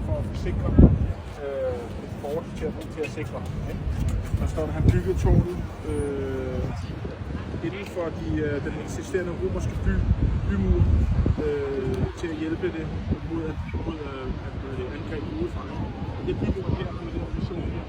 for at forsikre fort til at sikre. Der står der, han byggede tårnet inden for den eksisterende romerske bymur til at hjælpe det mod angreb udefra. Det bygger her på den vision her.